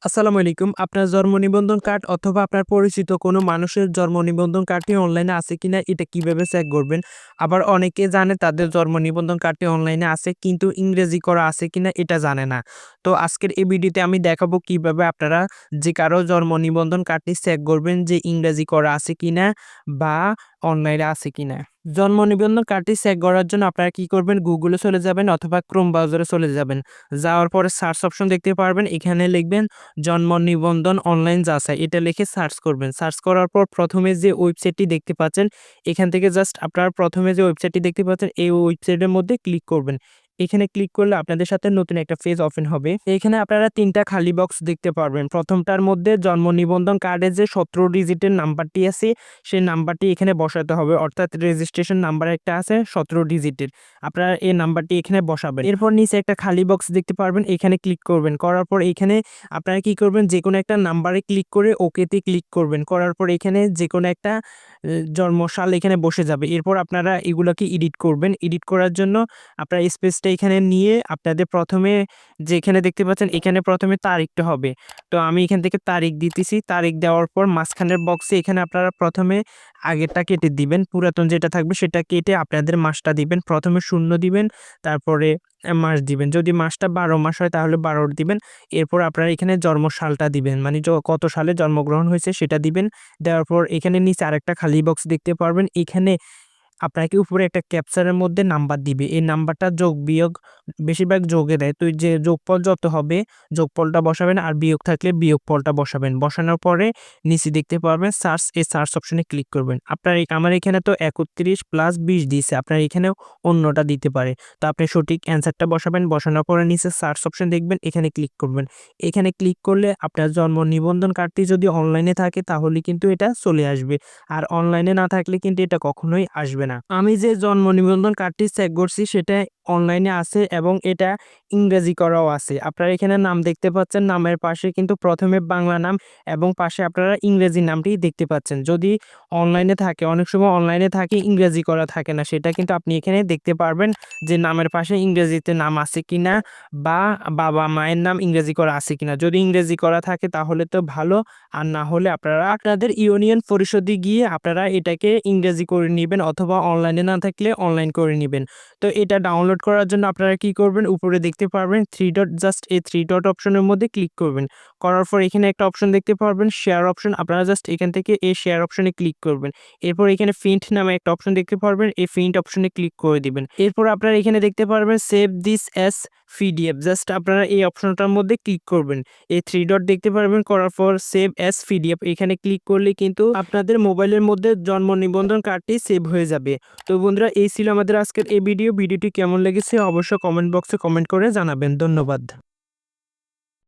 আসসালামু আলাইকুম। আপনার জন্ম নিবন্ধন কার্ড অথবা আপনার পরিচিত কোনো মানুষের জন্ম নিবন্ধন কার্ডটি অনলাইনে আছে কিনা এটা কিভাবে চেক করবেন? আবার অনেকে জানে তাদের জন্ম নিবন্ধন কার্ডটি অনলাইনে আছে কিন্তু ইংরেজি করা আছে কিনা এটা জানে না। তো আজকের এই ভিডিওতে আমি দেখাবো কিভাবে আপনারা যে কারো জন্ম নিবন্ধন কার্ডটি চেক করবেন যে ইংরেজি করা আছে কিনা বা অনলাইনে আছে কিনা। জন্ম নিবন্ধন কার্ডটি চেক করার জন্য আপনারা কি করবেন? গুগলে চলে যাবেন অথবা ক্রোম ব্রাউজারে চলে যাবেন। যাওয়ার পরে সার্চ অপশন দেখতে পারবেন। এখানে লিখবেন জন্ম নিবন্ধন অনলাইন যাচাই এটা লিখে সার্চ করবেন। সার্চ করার পর প্রথমে যে ওয়েবসাইটটি দেখতে পাচ্ছেন এখান থেকে জাস্ট আপনারা প্রথমে যে ওয়েবসাইটটি দেখতে পাচ্ছেন এই ওয়েবসাইটের মধ্যে ক্লিক করবেন। এখানে ক্লিক করলে আপনাদের সাথে নতুন একটা পেজ ওপেন হবে। এখানে আপনারা ৩ টা খালি বক্স দেখতে পারবেন। প্রথমটার মধ্যে জন্ম নিবন্ধন কার্ডের যে ১৭ ডিজিটের নাম্বারটি আছে সেই নাম্বারটি এখানে বসাতে হবে। অর্থাৎ রেজিস্ট্রেশন নাম্বার একটা আছে ১৭ ডিজিটের। আপনারা এই নাম্বারটি এখানে বসাবেন। এরপর নিচে একটা খালি বক্স দেখতে পারবেন। এখানে ক্লিক করবেন। করার পর এখানে আপনারা কি করবেন? যেকোনো একটা নাম্বারে ক্লিক করে ওকেতে ক্লিক করবেন। করার পর এখানে যেকোনো একটা জন্মসাল এখানে বসে যাবে। এরপর আপনারা এগুলাকে এডিট করবেন। এডিট করার জন্য আপনারা স্পেসটা এখানে নিয়ে আপনাদের প্রথমে যেখানে দেখতে পাচ্ছেন এখানে প্রথমে তারিখটা হবে। তো আমি এখান থেকে তারিখ দিতেছি। তারিখ দেওয়ার পর মাঝখানের বক্সে এখানে আপনারা প্রথমে আগেরটা কেটে দিবেন। পুরাতন যেটা থাকবে সেটা কেটে আপনাদের মাসটা দিবেন। প্রথমে ০ দিবেন, তারপরে মাস দিবেন। যদি মাসটা ১২ মাস হয় তাহলে ১২ দিবেন। এরপর আপনারা এখানে জন্মসালটা দিবেন। মানে কত সালে জন্মগ্রহণ হয়েছে সেটা দিবেন। দেওয়ার পর এখানে নিচে আরেকটা খালি বক্স দেখতে পারবেন। এখানে আপনাকে উপরে একটা ক্যাপচারের মধ্যে নাম্বার দিবে। এই নাম্বারটা যোগ বিয়োগ বেশিরভাগ যোগে দেয়। তো যে যোগফল যত হবে যোগফলটা বসাবেন আর বিয়োগ থাকলে বিয়োগফলটা বসাবেন। বসানোর পরে নিচে দেখতে পারবেন সার্চ, এই সার্চ অপশনে ক্লিক করবেন। আপনার আমার এখানে তো ৩১ প্লাস ২০ দিয়েছে। আপনার এখানেও অন্যটা দিতে পারে। তো আপনি সঠিক অ্যান্সারটা বসাবেন। বসানোর পরে নিচে সার্চ অপশন দেখবেন, এখানে ক্লিক করবেন। এখানে ক্লিক করলে আপনার জন্ম নিবন্ধন কার্ডটি যদি অনলাইনে থাকে তাহলে কিন্তু এটা চলে আসবে। আর অনলাইনে না থাকলে কিন্তু এটা কখনোই আসবে না। আমি যে জন্ম নিবন্ধন কার্ডটি চেক করছি সেটা অনলাইনে আছে এবং এটা ইংরেজি করাও আছে। আপনারা এখানে নাম দেখতে পাচ্ছেন, নামের পাশে কিন্তু প্রথমে বাংলা নাম এবং পাশে আপনারা ইংরেজি নামটি দেখতে পাচ্ছেন। যদি অনলাইনে থাকে, অনেক সময় অনলাইনে থাকে ইংরেজি করা থাকে না, সেটা কিন্তু আপনি এখানে দেখতে পারবেন যে নামের পাশে ইংরেজিতে নাম আছে কিনা বা বাবা মায়ের নাম ইংরেজি করা আছে কিনা। যদি ইংরেজি করা থাকে তাহলে তো ভালো, আর না হলে আপনারা আপনাদের ইউনিয়ন পরিষদে গিয়ে আপনারা এটাকে ইংরেজি করে নিবেন অথবা অনলাইনে না থাকলে অনলাইন করে নিবেন। তো এটা ডাউনলোড করার জন্য আপনারা কি করবেন? উপরে দেখতে পারবেন 3 ডট, জাস্ট এই 3 ডট অপশনের মধ্যে ক্লিক করবেন। করার পর এখানে একটা অপশন দেখতে পারবেন শেয়ার অপশন। আপনারা জাস্ট এখান থেকে এই শেয়ার অপশনে ক্লিক করবেন। এরপর এখানে প্রিন্ট নামে একটা অপশন দেখতে পারবেন। এই প্রিন্ট অপশনে ক্লিক করে দিবেন। এরপর আপনারা এখানে দেখতে পারবেন save this as PDF. Just আপনারা এই অপশনটার মধ্যে ক্লিক করবেন। এই 3 ডট দেখতে পারবেন, করার পর সেভ অ্যাজ পিডিএফ এখানে ক্লিক করলে কিন্তু আপনাদের মোবাইলের মধ্যে জন্ম নিবন্ধন কার্ডটি সেভ হয়ে যাবে। তো বন্ধুরা, এই ছিল আমাদের আজকের এই ভিডিওটি কেমন লেগেছে অবশ্যই কমেন্ট বক্সে কমেন্ট করে জানাবেন। ধন্যবাদ।